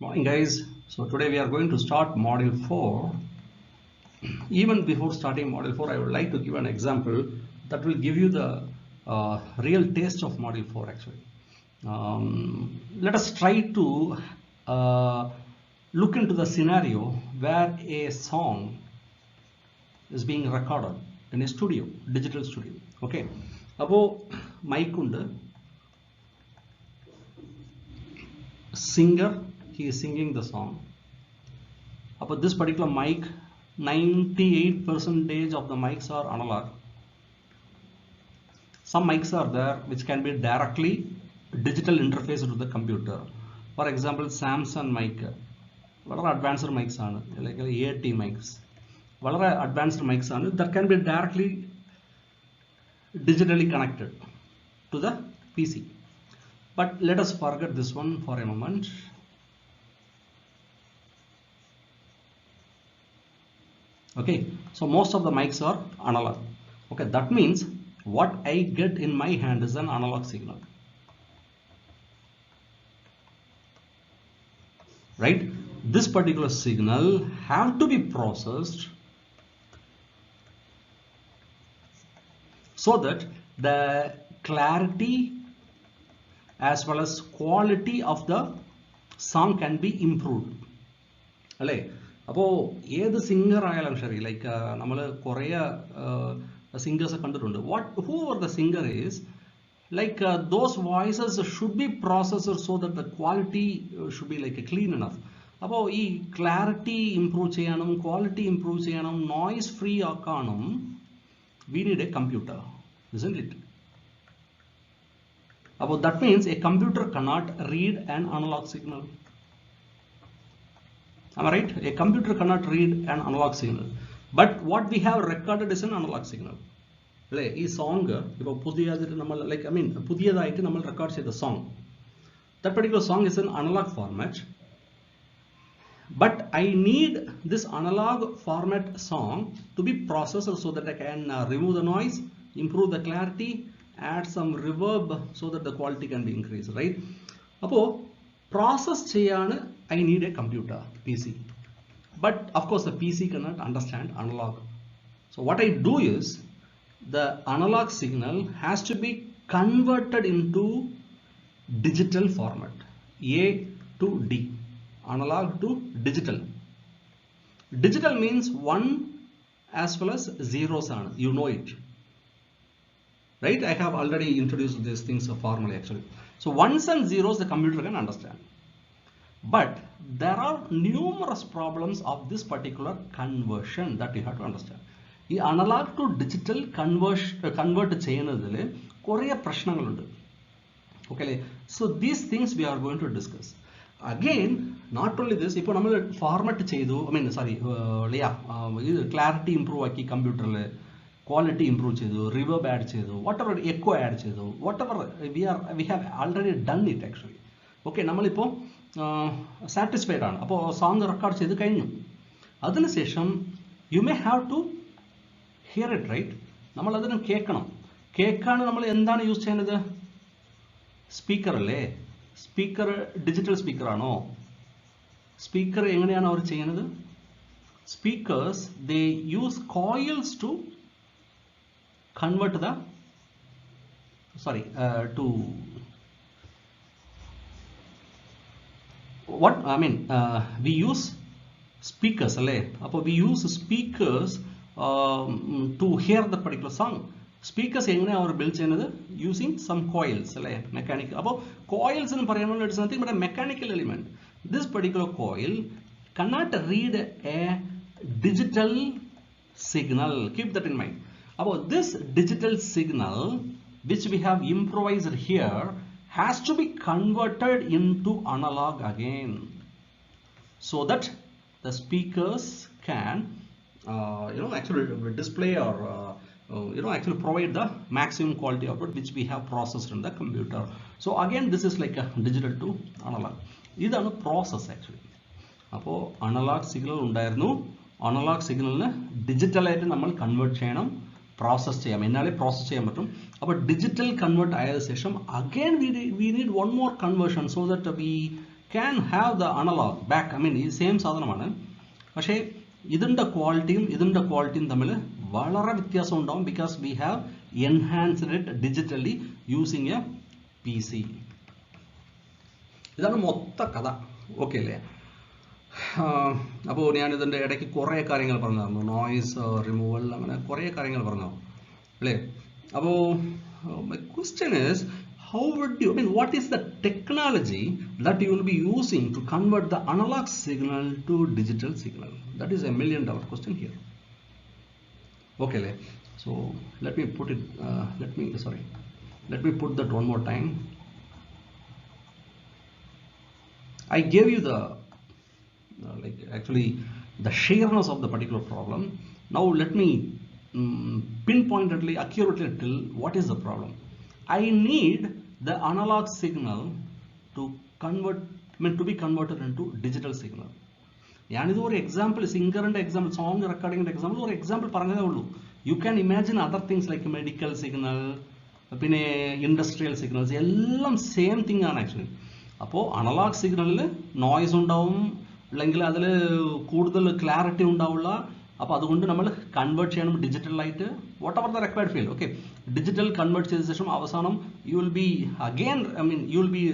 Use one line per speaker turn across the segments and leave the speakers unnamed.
Morning guys. So today we are going to start module 4. Even before starting module 4, I would like to give an example that will give you the real taste of module 4 actually. Let us try to look into the scenario where a song is being recorded in a studio, digital studio. Okay. Above mic undu, singer, he is singing the song. About this particular mic, 98% of the mics are analog. Some mics are there which can be directly digital interface to the computer. For example, Samsung mic, very advanced mics are like AT mics, very advanced mics are that can be directly digitally connected to the PC. But let us forget this one for a moment. Okay, so most of the mics are analog. Okay, that means what I get in my hand is an analog signal, right? This particular signal have to be processed so that the clarity as well as quality of the song can be improved. അപ്പോൾ ഏത് singer ആയാലും ശരി, like നമ്മൾ കുറേ singers കണ്ടിട്ടുണ്ട്. who the singer is, like those voices should be processed so that the quality should be like clean enough. അപ്പോൾ ഈ clarity improve ചെയ്യാനും ക്വാളിറ്റി ഇംപ്രൂവ് ചെയ്യാനും നോയ്സ് ഫ്രീ ആക്കാനും we need a computer, isn't it? അപ്പോൾ that means a computer cannot read an analog signal. Am I right? A computer cannot read an analog signal. But what we have recorded is an analog signal. This song, like I mean, pudiyadayitte nammal record cheytha song. That particular song is in analog format. But I need this analog format song to be processed so that I can remove the noise, improve the clarity, add some reverb so that the quality can be increased, right? Appo process cheyana I need a computer, PC. But of course the PC cannot understand analog. So what I do is the analog signal has to be converted into digital format, A to D, analog to digital. Digital means 1 as well as zeros, you know it, right? I have already introduced these things formally actually. So ones and zeros the computer can understand. But there are numerous problems of this particular conversion that you have to understand. The analog to digital convert ചെയ്യുന്നതിൽ കുറേ പ്രശ്നങ്ങളുണ്ട്. Okay, so these things we are going to discuss. Again, not only this, ഇപ്പോൾ നമ്മൾ format ചെയ്തു, clarity improve ആക്കി കമ്പ്യൂട്ടറിൽ, quality improve ചെയ്തു, reverb add ചെയ്തു, whatever എക്കോ ആഡ് ചെയ്തു, whatever we have already done it actually. Okay, നമ്മളിപ്പോൾ satisfied ആണ്. അപ്പോൾ സോങ് റെക്കോർഡ് ചെയ്ത് കഴിഞ്ഞു. അതിനുശേഷം you may have to hear it, right? നമ്മൾ അതിന് കേൾക്കാൻ നമ്മൾ എന്താണ് യൂസ് ചെയ്യുന്നത്? സ്പീക്കർ അല്ലേ? Speaker digital സ്പീക്കറാണോ? സ്പീക്കർ എങ്ങനെയാണ് അവർ ചെയ്യുന്നത്? Speakers they use coils to convert the to what I mean, we use speakers, we use speakers to hear the particular song. Speakers engane our build cheynathu using some coils, mechanical. Appo coils nu parayanam, it is nothing but a mechanical element. This particular coil cannot read a digital signal. Keep that in mind. Appo this digital signal which we have improvised here has to be converted into analog again, so that the speakers can actually display or actually provide the maximum quality output which we have processed in the computer. So again this is like a digital to analog. Idana process actually. Appo analog signal undayirunnu, analog signal ne digital aayittu nammal convert cheyanam, process ചെയ്യാം. എന്നാലേ process ചെയ്യാൻ പറ്റും. അപ്പോൾ digital convert ആയ ശേഷം again we need one more conversion so that we can have the analog back. I mean, ഈ same സാധനമാണ്, പക്ഷേ ഇതിൻ്റെ ക്വാളിറ്റിയും തമ്മിൽ വളരെ വ്യത്യാസം ഉണ്ടാവും, because we have enhanced it digitally using A PC. ഇതാണ് മൊത്ത കഥ. ഓക്കെ അല്ലേ? അപ്പോൾ ഞാനിതിൻ്റെ ഇടയ്ക്ക് കുറേ കാര്യങ്ങൾ പറഞ്ഞു തന്നു, നോയ്സ് റിമൂവൽ, അങ്ങനെ കുറേ കാര്യങ്ങൾ പറഞ്ഞു അല്ലേ? അപ്പോൾ my question is, how would you, I mean, what is the technology that you will be using to convert the analog signal to digital signal? That is a $1 million question here. Okay, so let me put it, let me put that one more time. I gave you the like actually the sheerness of the particular problem. Now let me pinpointedly, accurately tell what is the problem. I need the analog signal to convert, I mean, to be converted into digital signal. ഞാനിത് ഒരു example, സിംഗറിൻ്റെ example, song റെക്കോർഡിങ്ങിൻ്റെ example, ഒരു example പറഞ്ഞതേ ഉള്ളൂ. You can imagine other things like medical signal, പിന്നെ industrial signals, എല്ലാം same thing ആണ് actually. അപ്പോൾ analogue സിഗ്നലിൽ നോയ്സ് ഉണ്ടാവും, അല്ലെങ്കിൽ അതിൽ കൂടുതൽ ക്ലാരിറ്റി ഉണ്ടാവില്ല. അപ്പോൾ അതുകൊണ്ട് നമ്മൾ കൺവേർട്ട് ചെയ്യണം ഡിജിറ്റലായിട്ട്, whatever the required field. Okay, digital convert ചെയ്ത ശേഷം അവസാനം you will be again, I mean you will be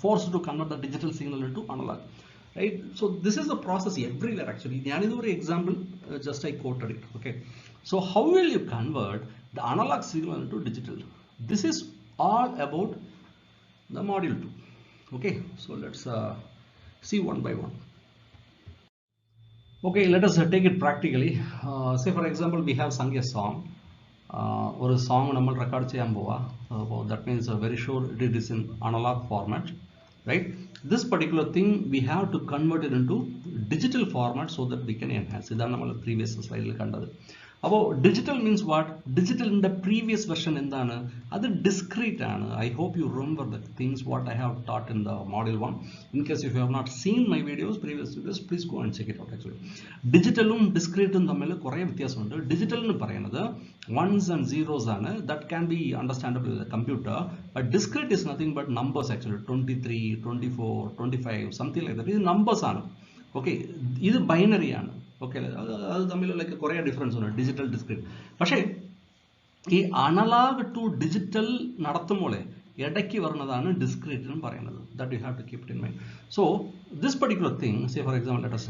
forced to convert the digital signal into analogue. Right, so this is the process everywhere actually. ഞാനിത് ഒരു example, just I quoted it. Okay, so how will you convert the analog signal into digital? This is all about the module 2. Okay, so let's see one by one. Okay, let us take it practically. Say for example we have sung a song, or a song നമ്മൾ record ചെയ്യാൻ പോവാ. That means very sure it is in analog format, right? This particular thing we have to convert it into digital format so that we can enhance. ഇതാണ് നമ്മൾ previous സ്ലൈഡിൽ കണ്ടത്. അപ്പോൾ digital means what? ഡിജിറ്റലിൻ്റെ previous version എന്താണ്? അത് discrete ആണ്. I hope you remember the things what I have taught in the module 1. In case if you have not seen my videos, previous videos, please go and check it out actually. ഡിജിറ്റലും ഡിസ്ക്രീറ്റും തമ്മിൽ കുറേ വ്യത്യാസമുണ്ട്. Digital എന്ന് പറയുന്നത് ones and zeros ആണ്. That can be understandable with a computer, but discrete is nothing but numbers actually. 23, 24, 25, something like that. ഇത് numbers ആണ്. Okay, ഇത് binary ആണ്. ഓക്കെ, അത് തമ്മിലൊക്കെ കുറേ ഡിഫറൻസ് ഉണ്ട്, ഡിജിറ്റൽ ഡിസ്ക്രീറ്റ്. പക്ഷേ ഈ അനലോഗ് ടു ഡിജിറ്റൽ നടത്തുമ്പോൾ ഇടയ്ക്ക് വരുന്നതാണ് ഡിസ്ക്രീറ്റ് എന്ന് പറയുന്നത്. That you have to keep it in mind. So this particular thing, say for example let us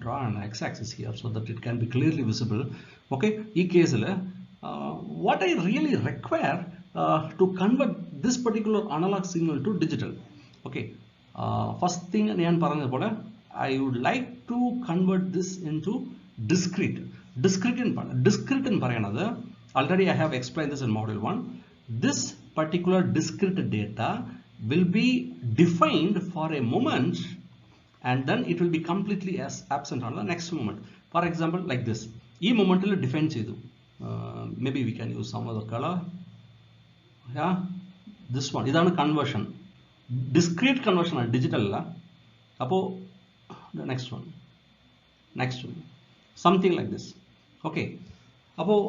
draw an x-axis here so that it can be clearly visible. Okay, ഈ കേസിൽ what I really require to convert this particular analog signal to digital. Okay, first thing ഞാൻ പറഞ്ഞതുപോലെ I would like to convert this into discrete. Discrete in പറയുന്നത്, already I have explained this in module 1. This particular discrete data will be defined for a moment and then it will be completely absent on the next moment. For example, like this. ഈ മൊമെന്റിൽ define ചെയ്തു. Maybe we can use some other color. Yeah, this one. ഇതാണ് conversion. Discrete conversion ആണ്, digital അല്ല. അപ്പോൾ the next one, something like this. Okay, അപ്പോൾ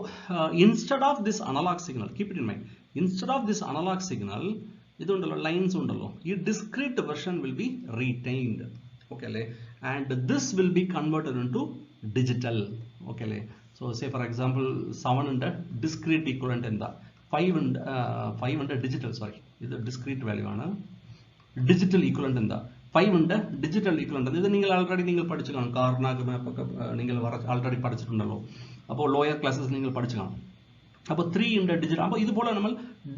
instead of this analog signal, keep it in mind, instead of this analog signal ഇതുണ്ടല്ലോ, lines ഉണ്ടല്ലോ, ഈ discrete version will be retained. Okay അല്ലേ? And this will be converted into digital. Okay അല്ലേ? So say for example 7 ന്റെ discrete equivalent എന്താ? 5 ന്റെ digital, sorry, ഇത് discrete value ആണ്. Digital equivalent എന്താ? 5 ഉണ്ട്, ഡിജിറ്റൽ ഈക്വലന്റ്. ഇത് നിങ്ങൾ ആൾറെഡി നിങ്ങൾ പഠിച്ചു കാണും, കാർനാഗ് മാപ്പ് ഒക്കെ നിങ്ങൾ ആൾറെഡി പഠിച്ചിട്ടുണ്ടല്ലോ. അപ്പോൾ ലോയർ ക്ലാസ്സസ് നിങ്ങൾ പഠിച്ചു കാണും. അപ്പോൾ 3 ഉണ്ട് ഡിജിറ്റൽ. അപ്പോൾ ഇതുപോലെ നമ്മൾ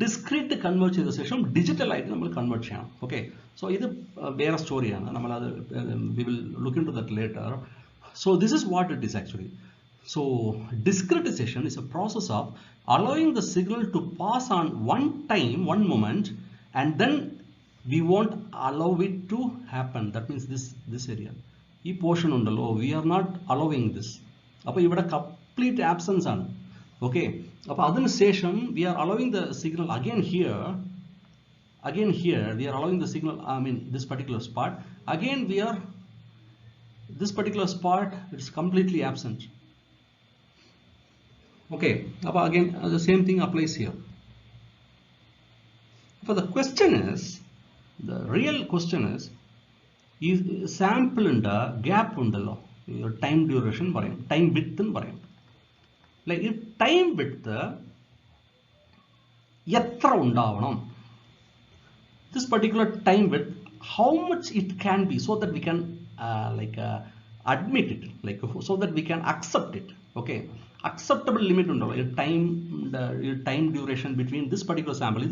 ഡിസ്ക്രീറ്റ് കൺവേർട്ട് ചെയ്ത ശേഷം ഡിജിറ്റൽ ആയിട്ട് നമ്മൾ കൺവേർട്ട് ചെയ്യണം. ഓക്കെ, സോ ഇത് വേറെ സ്റ്റോറിയാണ്, നമ്മളത് we will look into that later. So this is what it is actually. So discretization is a process of allowing the signal to pass on one time, one moment, and then we won't allow it to happen. That means this area, ഈ portion ഉണ്ടല്ലോ, we are not allowing this. അപ്പോൾ ഇവിടെ complete absence ആണ്. Okay, അപ്പോൾ അതിന് ശേഷം we are allowing the signal again here we are allowing the signal, I mean this particular spot, again we are, this particular spot is completely absent. Okay, അപ്പോൾ again the same thing applies here. But the question is, the real question is, ഈ സാമ്പിളിൻ്റെ gap ഉണ്ടല്ലോ, time duration പറയും, time width എന്ന് പറയും. അല്ലെ, ഈ time width എത്ര ഉണ്ടാവണം, this particular time width, how much it can be, so that we can admit it, like so that we can accept it. Okay, acceptable limit ഉണ്ടല്ലോ, time duration between this particular sample.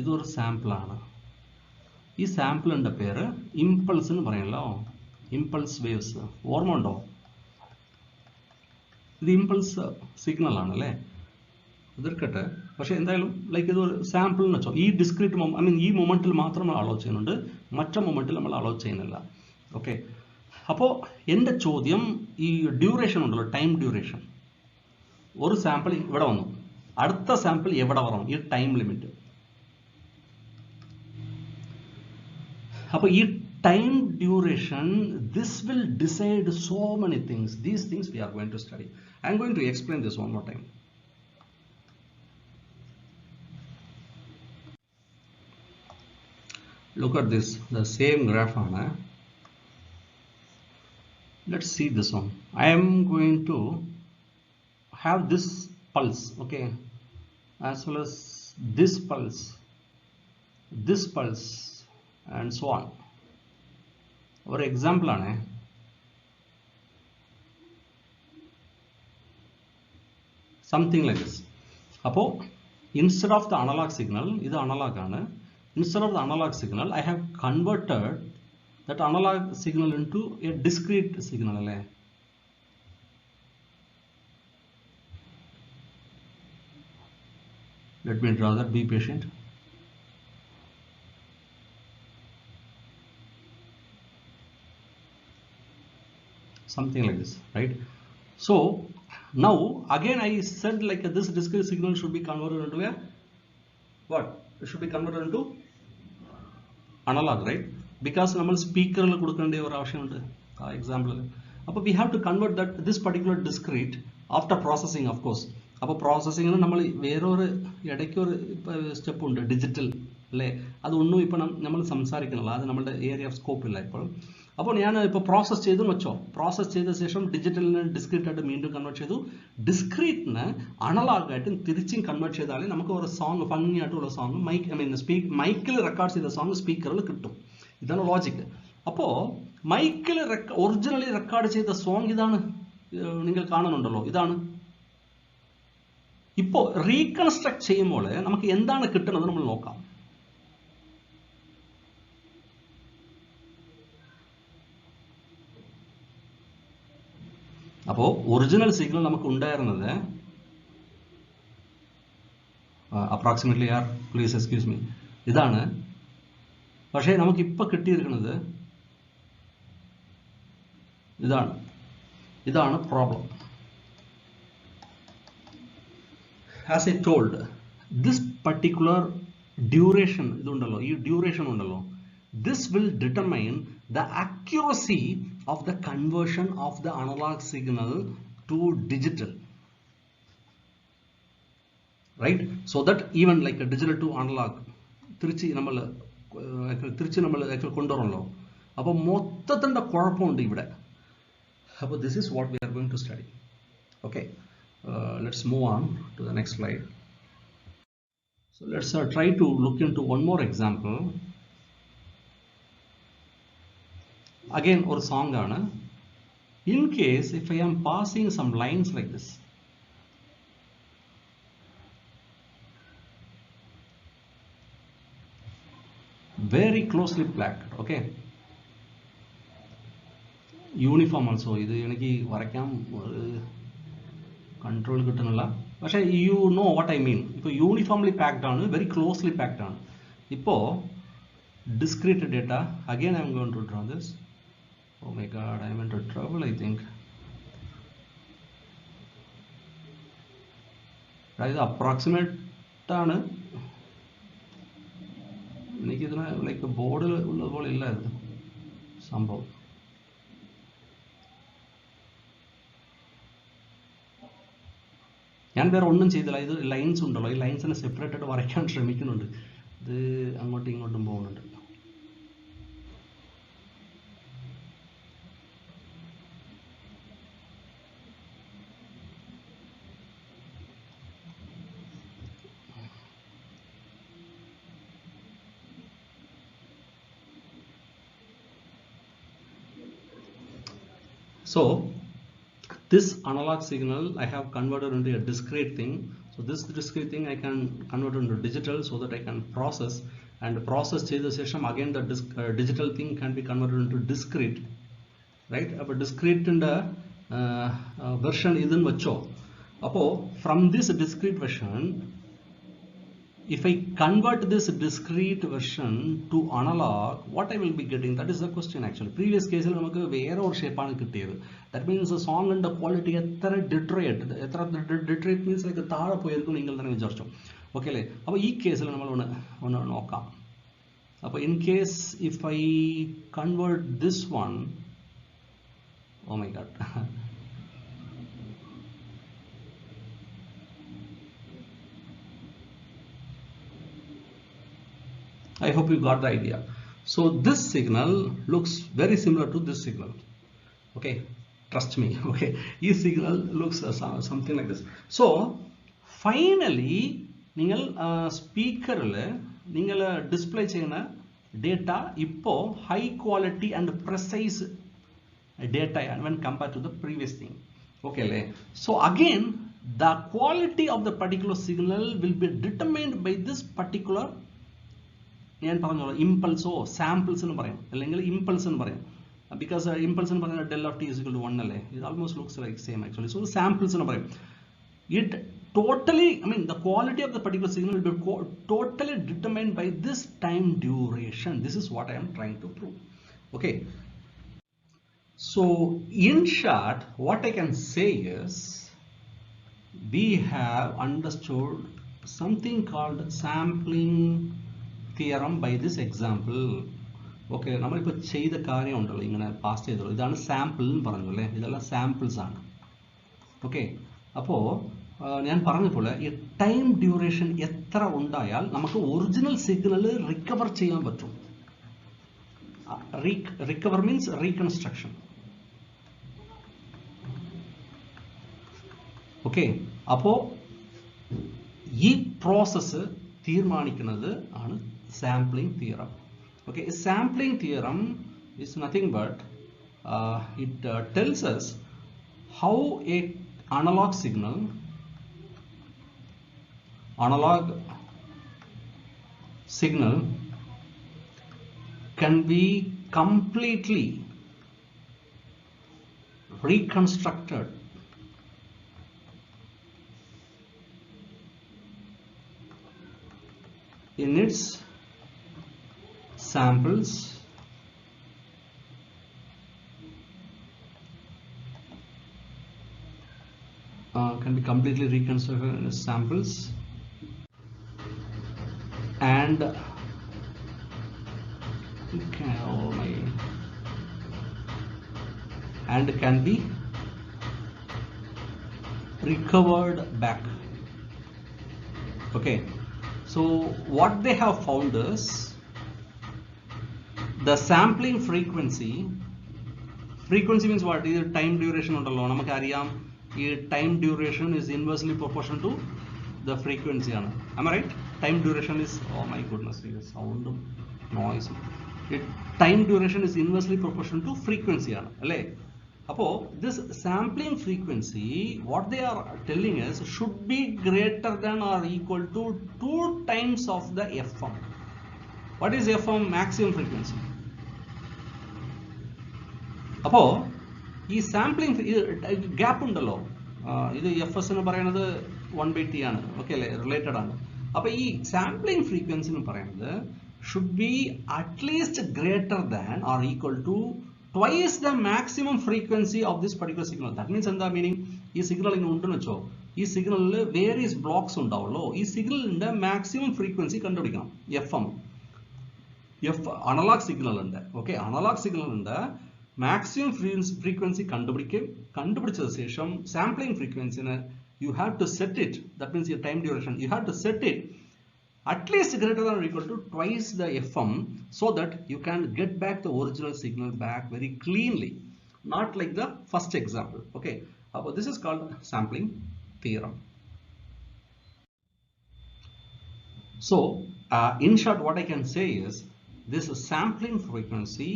ഇതൊരു sample ആണ്. ഈ സാമ്പിളിൻ്റെ പേര് impulse എന്ന് പറയല്ലോ, impulse waves. ഓർമ്മ ഉണ്ടോ? ഇത് ഇമ്പൾസ് സിഗ്നൽ ആണല്ലേ, എതിർക്കട്ടെ. പക്ഷേ എന്തായാലും ലൈക്ക് ഇതൊരു സാമ്പിൾ എന്ന് വെച്ചോ. ഈ ഡിസ്ക്രീറ്റ് ഈ മൊമെന്റിൽ മാത്രം നമ്മൾ അലോ ചെയ്യുന്നുണ്ട്, മറ്റു മൊമെന്റിൽ നമ്മൾ അലോ ചെയ്യുന്നില്ല. ഓക്കെ, അപ്പോൾ എൻ്റെ ചോദ്യം, ഈ ഡ്യൂറേഷൻ ഉണ്ടല്ലോ, ടൈം ഡ്യൂറേഷൻ, ഒരു സാമ്പിൾ ഇവിടെ വന്നു, അടുത്ത സാമ്പിൾ എവിടെ വരണം, ഈ ടൈം ലിമിറ്റ്. അപ്പോൾ ഈ time duration, this will decide so many things. These things we are going to study. I am going to explain this one more time. Look at this, the same graph on. Let's see this one. I am going to have this pulse, okay, as well as this pulse, and so on. Or example on something like this. Appo instead of the analog signal, this analog aanu. Instead of the analog signal, I have converted that analog signal into a discrete signal. Let me draw that, be patient. Something like this, right? So now again I said like this discrete signal should be converted into a what? It should be converted into analog, right? Because നമ്മൾ സ്പീക്കറിൽ കൊടുക്കേണ്ട ഒരു ആവശ്യമുണ്ട് ആ എക്സാമ്പിളിൽ. അപ്പോൾ we have to convert that this particular discrete after processing, of course. അപ്പോൾ പ്രോസസ്സിങ്ങിന് നമ്മൾ വേറൊരു ഇടയ്ക്കൊരു സ്റ്റെപ്പ് ഉണ്ട്, ഡിജിറ്റൽ അല്ലേ. അതൊന്നും ഇപ്പോൾ നമ്മൾ സംസാരിക്കണില്ല, അത് നമ്മുടെ ഏരിയ ഓഫ് സ്കോപ്പ് ഇല്ല ഇപ്പോൾ. അപ്പോൾ ഞാൻ ഇപ്പോൾ പ്രോസസ്സ് ചെയ്തു വെച്ചോ, പ്രോസസ്സ് ചെയ്ത ശേഷം ഡിജിറ്റലിന് ഡിസ്ക്രീറ്റായിട്ട് വീണ്ടും കൺവേർട്ട് ചെയ്തു, ഡിസ്ക്രീറ്റിന് അനലോഗായിട്ടും തിരിച്ചും കൺവേർട്ട് ചെയ്താലേ നമുക്ക് ഒരു സോങ്, ഭംഗിയായിട്ടുള്ള സോങ് മൈക്കിൽ റെക്കോർഡ് ചെയ്ത സോങ് സ്പീക്കറിൽ കിട്ടും. ഇതാണ് ലോജിക്ക്. അപ്പോൾ മൈക്കിൽ ഒറിജിനലി റെക്കോർഡ് ചെയ്ത സോങ് ഇതാണ്, നിങ്ങൾ കാണുന്നുണ്ടല്ലോ, ഇതാണ്. ഇപ്പോൾ റീകൺസ്ട്രക്ട് ചെയ്യുമ്പോൾ നമുക്ക് എന്താണ് കിട്ടുന്നത് നമ്മൾ നോക്കാം. അപ്പോൾ ഒറിജിനൽ സിഗ്നൽ നമുക്ക് ഉണ്ടായിരുന്നത് അപ്രോക്സിമേറ്റ്ലി പ്ലീസ് എക്സ്ക്യൂസ് മീ ഇതാണ്. പക്ഷേ നമുക്ക് ഇപ്പോൾ കിട്ടിയിരിക്കുന്നത് ഇതാണ്. ഇതാണ് problem. As I told, this particular duration idundallo, ee duration undallo, this will determine the accuracy of the conversion of the analog signal to digital, right? So that even like a digital to analog തിരിച്ച് നമ്മൾ കൊണ്ടുവരണല്ലോ. അപ്പോൾ മൊത്തത്തിൻ്റെ കുഴപ്പമുണ്ട് ഇവിടെ. അപ്പോൾ this is what we are going to study. Okay. Let's move on to the next slide. So let's try to look into one more example. Again, or song aanu. In case if I am passing some lines like this, very closely packed, okay, uniform also. Idu enakku varakkam control കിട്ടുന്നില്ല, പക്ഷേ you know what I mean. ഇപ്പോൾ uniformly packed ആണ്, very closely packed ആണ്. ഇപ്പോൾ discrete data, again I'm going to draw this. Oh my god, I'm in trouble I think. അതായത് approximate ആണ്, എനിക്കിതിന് like ബോർഡിൽ ഉള്ളതുപോലെ ഇല്ല ഇത് സംഭവം. ഞാൻ വേറെ ഒന്നും ചെയ്തില്ല. ഇത് ലൈൻസ് ഉണ്ടല്ലോ, ഈ ലൈൻസിനെ സെപ്പറേറ്റ് ആയിട്ട് വരയ്ക്കാൻ ശ്രമിക്കുന്നുണ്ട്. ഇത് അങ്ങോട്ടും ഇങ്ങോട്ടും പോകുന്നുണ്ട്. So this analog signal I have converted into a discrete thing. So this discrete thing I can convert into digital so that I can process, and process ചെയ്ത ശേഷം again the digital thing can be converted into discrete, right? അപ്പോൾ discrete ന്റെ version ഇതെന്ന് വെച്ചോ. അപ്പോൾ from this discrete version, if I convert this discrete version to analog, what I will be getting? That is the question actually. Previous case il namakku vera or shape aanu kittiyadu. That means the song and the quality ethra deteriorate means like taara poyirkum ningal thane vicharichu. Okay le. appo ee case il nammal one nokkam. appo in case if I convert this one, oh my god. I hope you got the idea. So this signal looks very similar to this signal. Okay, trust me. Okay, this signal looks something like this. So finally, ningal speaker le ningal display cheyna data ippo high quality and precise data when compared to the previous thing. Okay le. So again, the quality of the particular signal will be determined by this particular impulse or samples in impulse because impulse in del of t is equal to 1 it almost looks like same actually. So samples in it totally, I mean the quality of the particular signal will be totally determined by this time duration. This is what I am trying to prove. Okay, so in short what I can say is we have understood something called sampling theorem by this example. Okay, നമ്മൾ ഇപ്പോൾ ചെയ്ത കാര്യം ഉണ്ടല്ലോ, ഇങ്ങനെ pass ചെയ്തല്ലോ, ഇതാണ് sample എന്ന് പറഞ്ഞു അല്ലേ, ഇതെല്ലാം സാമ്പിൾസ് ആണ്. ഓക്കെ, അപ്പോൾ ഞാൻ പറഞ്ഞ ഈ ടൈം ഡ്യൂറേഷൻ എത്ര ഉണ്ടായാൽ നമുക്ക് ഒറിജിനൽ സിഗ്നൽ റിക്കവർ ചെയ്യാൻ പറ്റും. Recover means reconstruction. ഓക്കെ, അപ്പോൾ ഈ പ്രോസസ്സ് തീരുമാനിക്കുന്നത് ആണ് sampling theorem. Okay, sampling theorem is nothing but it tells us how a analog signal can be completely reconstructed in its samples can be completely reconstructed in its samples and can be recovered back. Okay, so what they have found is the sampling frequency means what? Is time duration ഉണ്ടല്ലോ, നമുക്ക് അറിയാം ഈ time duration is inversely proportional to the frequency ആണ്. Am I right? Time duration is, oh my goodness, sound noise. Time duration is inversely proportional to frequency ആണ് അല്ലേ. അപ്പോൾ this sampling frequency, what they are telling us, should be greater than or equal to 2 times of the FM. What is FM? Maximum frequency. അപ്പോൾ ഈ sampling gap ഉണ്ടല്ലോ, ഇത് F S എന്ന് പറയുന്നത് 1/t ആണ്. ഓക്കെ അല്ലേ, റിലേറ്റഡ് ആണ്. അപ്പോൾ ഈ സാമ്പിളിംഗ് ഫ്രീക്വൻസി എന്ന് പറയുന്നത് should be at least greater than or equal to twice the maximum frequency of this particular signal. That means എന്താ മീനിങ്? ഈ സിഗ്നൽ ഇങ്ങനെ ഉണ്ടെന്ന് വെച്ചോ, ഈ സിഗ്നലിൽ വേരിയസ് ബ്ലോക്സ് ഉണ്ടാവുള്ളൂ. ഈ സിഗ്നലിന്റെ മാക്സിമം ഫ്രീക്വൻസി കണ്ടുപിടിക്കണം. എഫ് അനലോഗ് സിഗ്നൽ ഉണ്ട്. ഓക്കെ, അനലോഗ് സിഗ്നലിന്റെ മാക്സിമം ഫ്രീക്വൻസി കണ്ടുപിടിച്ചത് ശേഷം sampling ഫ്രീക്വൻസിന് you have to set it, that means your time duration, you have to set it at least greater than or equal to twice the FM, so that you can get back the original signal back very cleanly, not like the first example. Okay, this is called sampling theorem. So in short, what I can say is this sampling frequency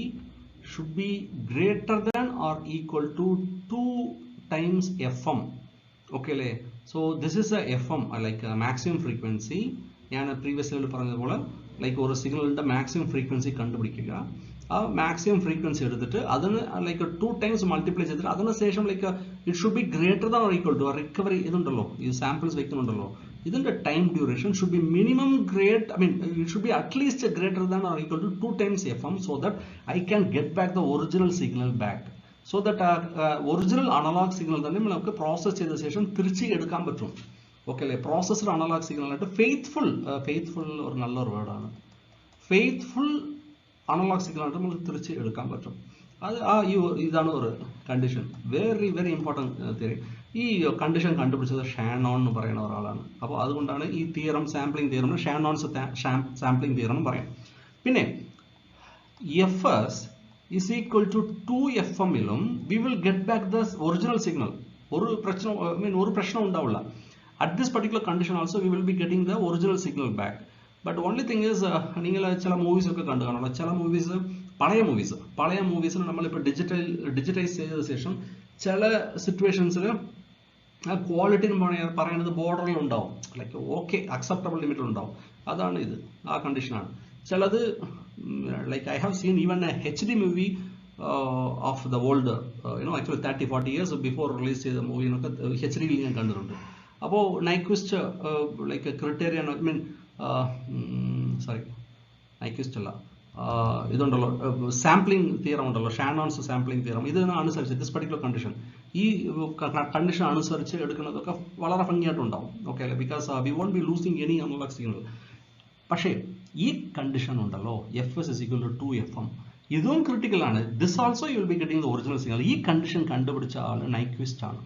should be greater than or equal to 2 times fm. Okay, so this is a fm, like a maximum frequency. ഞാൻ previous level പറഞ്ഞതുപോലെ like ഒരു സിഗ്നലിന്റെ maximum frequency കണ്ടുപിടിക്കുക. ആ maximum frequency എടുത്തിട്ട് അതിന് like 2 times multiply ചെയ്തിട്ട് അതിനുശേഷം like it should be greater than or equal to recovery ഇതുണ്ടല്ലോ, ഈ samples വെക്കുന്നുണ്ടല്ലോ, ഇതിന്റെ time duration should be minimum great, I mean it should be at least greater than or equal to 2 times fm, so that I can get back the original signal back. So that original analog signal തന്നെ നമുക്ക് process ചെയ്ത ശേഷം തിരിച്ച് എടുക്കാൻ പറ്റും. Okay അല്ലേ? Processed analogue signal ആയിട്ട് faithful ഒരു നല്ലൊരു വേർഡാണ്. ഫെയ്ത്ത്ഫുൾ അനലോഗ് സിഗ്നൽ ആയിട്ട് നമുക്ക് തിരിച്ച് എടുക്കാൻ പറ്റും. അത് ഇതാണ് ഒരു condition. Very very important theory. ഈ കണ്ടീഷൻ കണ്ടുപിടിച്ചത് ഷാനോൺ എന്ന് പറയുന്ന ഒരാളാണ്. അപ്പോൾ അതുകൊണ്ടാണ് ഈ theorem, sampling theorem, Shannon's sampling theorem എന്ന് പറയാം. പിന്നെ FS is equal to 2fm ilum we will get back the original signal. ഒരു പ്രശ്നം ഉണ്ടാവില്ല. At this particular condition also we will be getting the original signal back. But only thing is നിങ്ങൾ ചില movies ഒക്കെ കണ്ടു കാണണം. ചില movies, പഴയ മൂവീസിന് നമ്മളിപ്പോൾ ഡിജിറ്റൈസ് ചെയ്ത ശേഷം ചില സിറ്റുവേഷൻസിൽ ആ ക്വാളിറ്റി പറയുന്നത് ബോർഡറിൽ ഉണ്ടാവും, ലൈക്ക് ഓക്കെ അക്സെപ്റ്റബിൾ ലിമിറ്റിൽ ഉണ്ടാവും. അതാണ് ഇത്, ആ കണ്ടീഷനാണ്. ചിലത് like I have seen even a HD movie of the old actually 30-40 years before release ചെയ്ത മൂവി HD ഞാൻ കണ്ടിട്ടുണ്ട്. അപ്പോൾ Nyquist like criterion, I mean sorry Nyquist അല്ല, ഇതുണ്ടല്ലോ സാമ്പിളിംഗ് തിയറം ഉണ്ടല്ലോ, ഷാനോൺസ് സാമ്പിളിംഗ് തിയറം, ഇതിനെ അനുസരിച്ച് ദിസ് പർട്ടിക്കുലർ കണ്ടീഷൻ, ഈ കണ്ടീഷൻ അനുസരിച്ച് എടുക്കുന്നതൊക്കെ വളരെ ഭംഗിയായിട്ടുണ്ടാവും. ഓക്കെ അല്ലേ? Because we won't be losing any analogue signal. പക്ഷേ ഈ കണ്ടീഷൻ ഉണ്ടല്ലോ, fs is equal to 2fm, ഇതും ക്രിട്ടിക്കൽ ആണ്. This also you will be getting the original signal. ഈ കണ്ടീഷൻ കണ്ടുപിടിച്ച ആൾ നൈക്വിസ്റ്റ് ആണ്.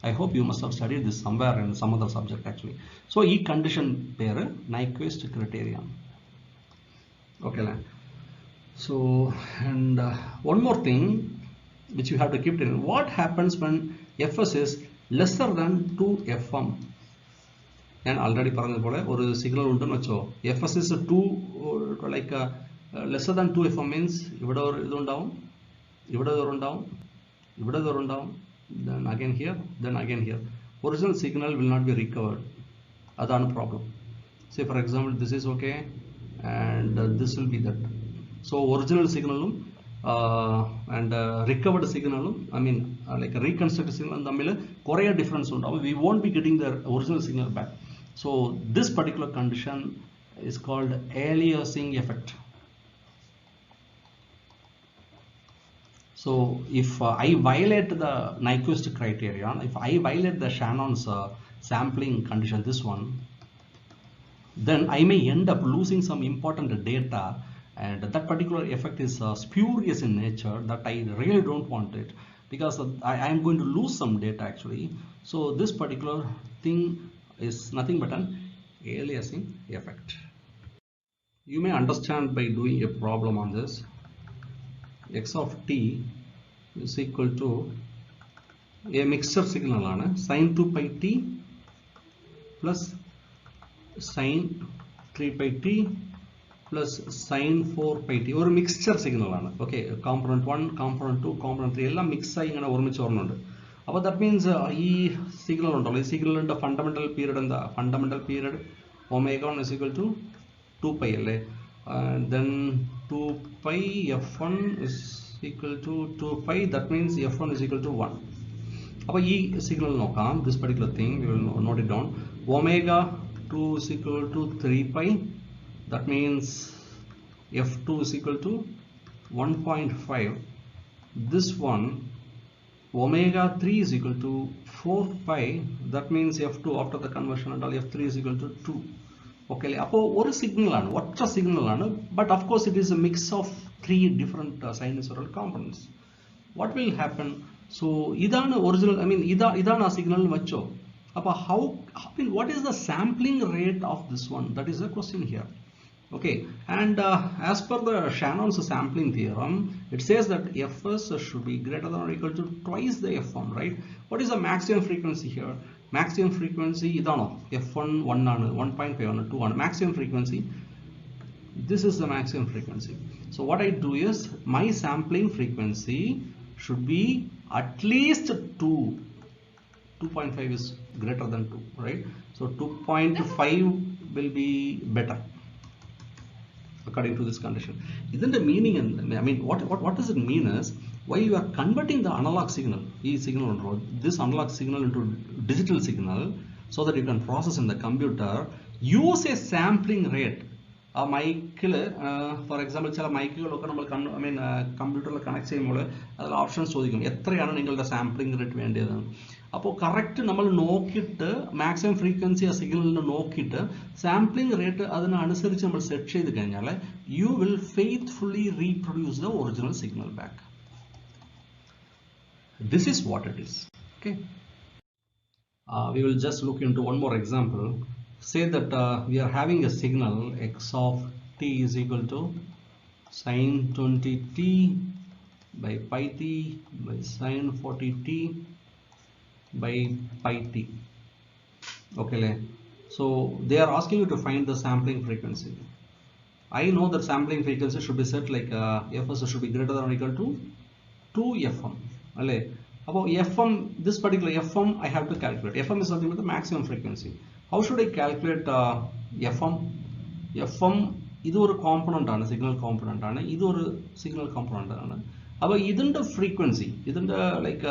I hope you must have studied this somewhere in some other subject actually. So ഈ condition പേര് Nyquist criterion. Okay, so and one more thing which you have to keep in, what happens when fs is lesser than 2fm? ഞാൻ already പറഞ്ഞതുപോലെ ഒരു signal ഉണ്ടെന്ന് വെച്ചോ, fs is 2 like lesser than 2fm means ഇവിടെ ഒരു ഇതുണ്ടാവും, ഇവിടെ ഉണ്ടാവും, ഇവിടെ ഉണ്ടാവും, then again here, then again here. Original signal will not be recovered. Adana problem. Say for example this is okay and this will be that. So original signal and recovered signal, I mean like a reconstructed signal തമ്മിൽ കുറേ difference ഉണ്ടാവും. We won't be getting the original signal back. So this particular condition is called aliasing effect. So if I violate the Nyquist criterion, if I violate the Shannon's sampling condition, this one, then I may end up losing some important data, and that particular effect is spurious in nature, that I really don't want it, because I am going to lose some data actually. So this particular thing is nothing but an aliasing effect. You may understand by doing a problem on this. X of t is equal to a mixture signal ആണ്, sin 2 pi t plus sin 3 pi t plus sin 4 pi t, ഒരു mixture signal ആണ്. Okay, component 1, component 2, component 3 എല്ലാം mix ആയി ഇങ്ങനെ ഒരുമിച്ച് ഓർമ്മയുണ്ട്. അപ്പോൾ that means ഈ സിഗ്നൽ ഉണ്ടല്ലോ, ഈ സിഗ്നലിൻ്റെ ഫണ്ടമെന്റൽ പീരീഡ് എന്താ? Fundamental period ω1 is equal to 2 pi അല്ലേ? Then 2 pi f1 is equal to 2 pi, that means f1 is equal to 1. അപ്പോൾ ഈ സിഗ്നൽ നോക്കാം, this particular thing we will note it down. ω2 is equal to 3 pi, that means f2 is equal to 1.5. This one ω3 is equal to 4 pi, that means f2 after the conversion and all, f3 is equal to 2. Okay, അപ്പോൾ ഒരു സിഗ്നലാണ്, ഒറ്റ സിഗ്നലാണ്, but of course it is a mix of 3 different sinusoidal components. What will happen? So ഇതാണ് original, I mean ഇതാണ് ആ signal വെച്ചോ. അപ്പോൾ what is the sampling rate of this one? That is the question here. Okay, and as per the Shannon's sampling theorem, it says that fs should be greater than or equal to twice the f1, right? What is the maximum frequency here? Maximum frequency ഇതാണോ? f1 1 ആണ്, 1.5 ആണ്, 2 ആണ്. Maximum frequency This is the maximum frequency. So what I do is my sampling frequency should be at least 2. 2.5 is greater than 2, right? So 2.5 will be better according to this condition. Isn't the meaning? I mean, what does it mean is, while you are converting the analog signal, this analog signal into digital signal, so that you can process in the computer, use a sampling rate. A mic, for example, ചില മൈക്കുകളൊക്കെ നമ്മൾ കമ്പ്യൂട്ടറിൽ connect ചെയ്യുമ്പോൾ അതിൽ options ചോദിക്കും എത്രയാണ് നിങ്ങളുടെ sampling rate വേണ്ടതെന്ന്. അപ്പോൾ കറക്റ്റ് നമ്മൾ നോക്കിയിട്ട് മാക്സിമം ഫ്രീക്വൻസി ആ സിഗ്നലിന് നോക്കിയിട്ട് സാമ്പിളിംഗ് റേറ്റ് അതിനനുസരിച്ച് നമ്മൾ സെറ്റ് ചെയ്ത് കഴിഞ്ഞാൽ you will faithfully reproduce the original signal back. This is what it is. Okay. We will just look into one more example. Say that we are having a signal x of t is equal to sin 20t by pi t by sin 40t by pi t. Okay, so they are asking you to find the sampling frequency. I know that sampling frequency should be set like fs should be greater than or equal to 2fm. About fm, this particular fm I have to calculate. Fm is something with the maximum frequency. How should I calculate fm? Fm is a component, signal component, this is a signal component. But this is the frequency. This is like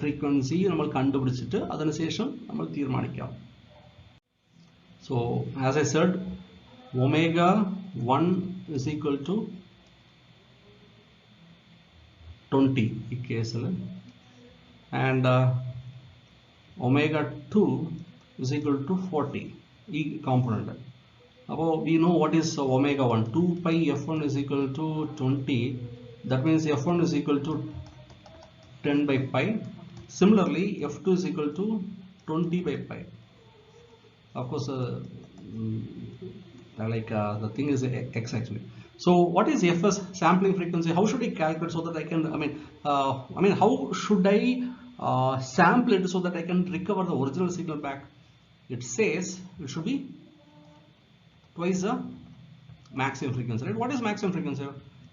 frequency we will കണ്ടുപിടിച്ചിട്ട് അതിനുശേഷം നമ്മൾ തീരുമാനിക്കാം. So as I said, omega 1 is equal to 20 in case, and omega 2 is equal to 40 e component. Above we know what is omega 1. 2 pi f1 is equal to 20. That means f1 is equal to 10 by pi. Similarly, f2 is equal to 20 by pi. Of course, the thing is x actually. So what is fs, sampling frequency? How should I calculate so that I can, how should I sample it so that I can recover the original signal back? It says it should be twice the maximum frequency, right? What is maximum frequency?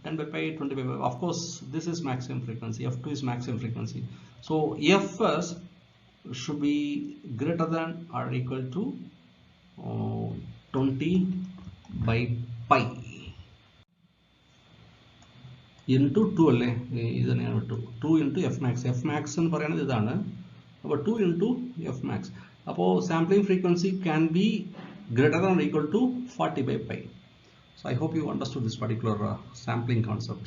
10 by pi, 20 by pi. Of course, this is maximum frequency. F2 is maximum frequency. So fs should be greater than or equal to 20 by pi into 2 അല്ലേ, ഇതന്നെയാണ് 2 into f max. f max എന്ന് പറയുന്നത് ഇതാണ്. അപ്പോൾ 2 into f max. അപ്പോൾ sampling frequency can be greater than or equal to 40 by pi. So I hope you understood this particular sampling concept.